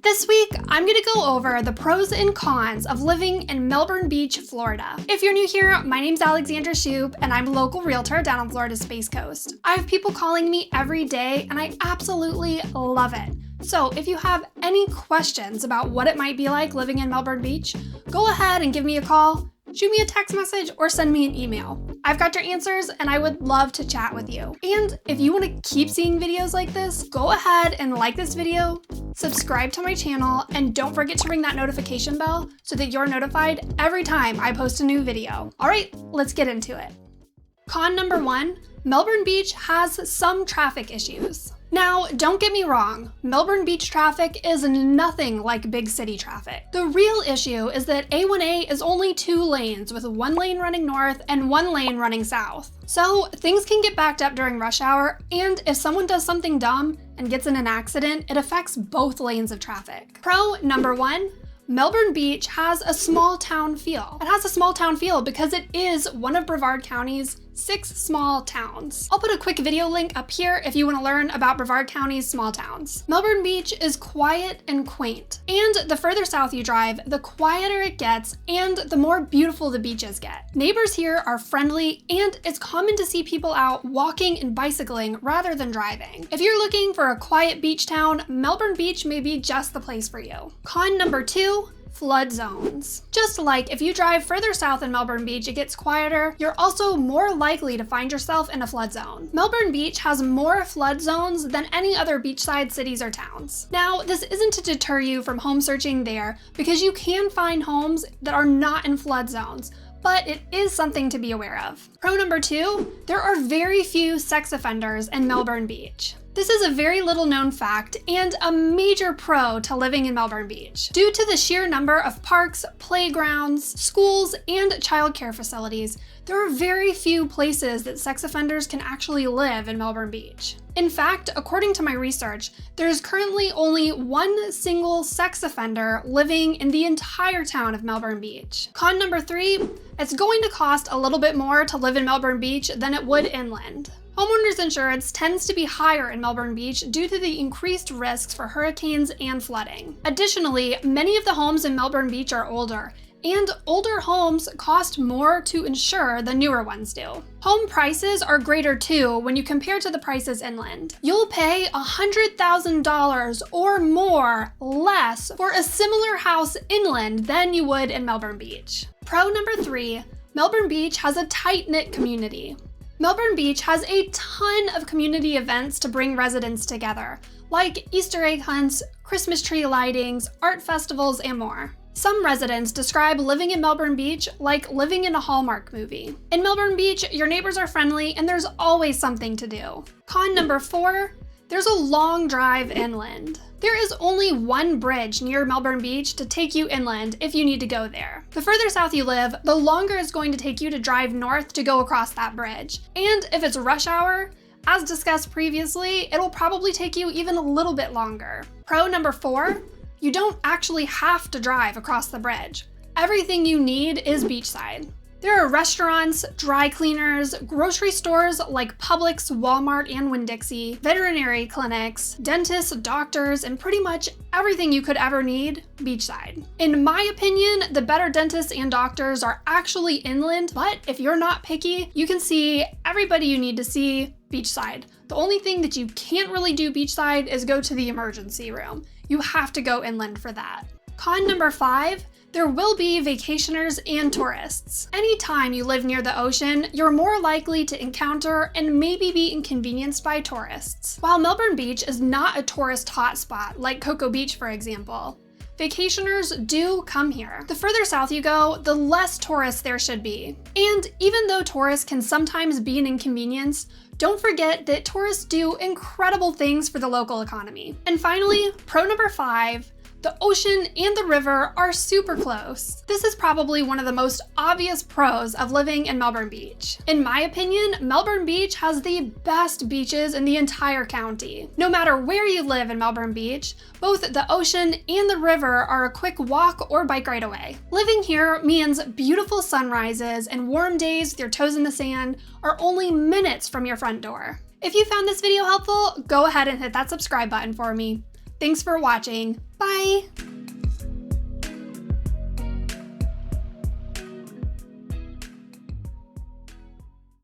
This week, I'm going to go over the pros and cons of living in Melbourne Beach, Florida. If you're new here, my name's Alexandra and I'm a local realtor down on Florida's Space Coast. I have people calling me every day, and I absolutely love it. So if you have any questions about what it might be like living in Melbourne Beach, go ahead and give me a call, shoot me a text message, or send me an email. I've got your answers, and I would love to chat with you. And if you want to keep seeing videos like this, go ahead and like this video, subscribe to my channel, and don't forget to ring that notification bell so that you're notified every time I post a new video. All right, let's get into it. Con number 1, Melbourne Beach has some traffic issues. Now, don't get me wrong, Melbourne Beach traffic is nothing like big city traffic. The real issue is that A1A is only 2 lanes with 1 lane running north and 1 lane running south. So things can get backed up during rush hour, and if someone does something dumb and gets in an accident, it affects both lanes of traffic. Pro number 1, Melbourne Beach has a small town feel. It has a small town feel because it is one of Brevard County's 6 small towns. I'll put a quick video link up here if you want to learn about Brevard County's small towns. Melbourne Beach is quiet and quaint, and the further south you drive, the quieter it gets and the more beautiful the beaches get. Neighbors here are friendly, and it's common to see people out walking and bicycling rather than driving. If you're looking for a quiet beach town, Melbourne Beach may be just the place for you. Con number 2, flood zones. Just like if you drive further south in Melbourne Beach, it gets quieter, you're also more likely to find yourself in a flood zone. Melbourne Beach has more flood zones than any other beachside cities or towns. Now, this isn't to deter you from home searching there, because you can find homes that are not in flood zones, but it is something to be aware of. Pro number 2, there are very few sex offenders in Melbourne Beach. This is a very little known fact and a major pro to living in Melbourne Beach. Due to the sheer number of parks, playgrounds, schools, and childcare facilities, there are very few places that sex offenders can actually live in Melbourne Beach. In fact, according to my research, there's currently only 1 single sex offender living in the entire town of Melbourne Beach. Con number 3, it's going to cost a little bit more to live in Melbourne Beach than it would inland. Homeowners insurance tends to be higher in Melbourne Beach due to the increased risks for hurricanes and flooding. Additionally, many of the homes in Melbourne Beach are older, and older homes cost more to insure than newer ones do. Home prices are greater too when you compare to the prices inland. You'll pay $100,000 or more less for a similar house inland than you would in Melbourne Beach. Pro number 3, Melbourne Beach has a tight-knit community. Melbourne Beach has a ton of community events to bring residents together, like Easter egg hunts, Christmas tree lightings, art festivals, and more. Some residents describe living in Melbourne Beach like living in a Hallmark movie. In Melbourne Beach, your neighbors are friendly and there's always something to do. Con number 4, there's a long drive inland. There is only 1 bridge near Melbourne Beach to take you inland if you need to go there. The further south you live, the longer it's going to take you to drive north to go across that bridge. And if it's rush hour, as discussed previously, it'll probably take you even a little bit longer. Pro number 4, you don't actually have to drive across the bridge. Everything you need is beachside. There are restaurants, dry cleaners, grocery stores like Publix, Walmart, and Winn-Dixie, veterinary clinics, dentists, doctors, and pretty much everything you could ever need beachside. In my opinion, the better dentists and doctors are actually inland, but if you're not picky, you can see everybody you need to see beachside. The only thing that you can't really do beachside is go to the emergency room. You have to go inland for that. Con number 5, there will be vacationers and tourists. Anytime you live near the ocean, you're more likely to encounter and maybe be inconvenienced by tourists. While Melbourne Beach is not a tourist hotspot like Cocoa Beach, for example, vacationers do come here. The further south you go, the less tourists there should be. And even though tourists can sometimes be an inconvenience, don't forget that tourists do incredible things for the local economy. And finally, pro number 5, the ocean and the river are super close. This is probably one of the most obvious pros of living in Melbourne Beach. In my opinion, Melbourne Beach has the best beaches in the entire county. No matter where you live in Melbourne Beach, both the ocean and the river are a quick walk or bike ride away. Living here means beautiful sunrises and warm days with your toes in the sand are only minutes from your front door. If you found this video helpful, go ahead and hit that subscribe button for me. Thanks for watching. Bye!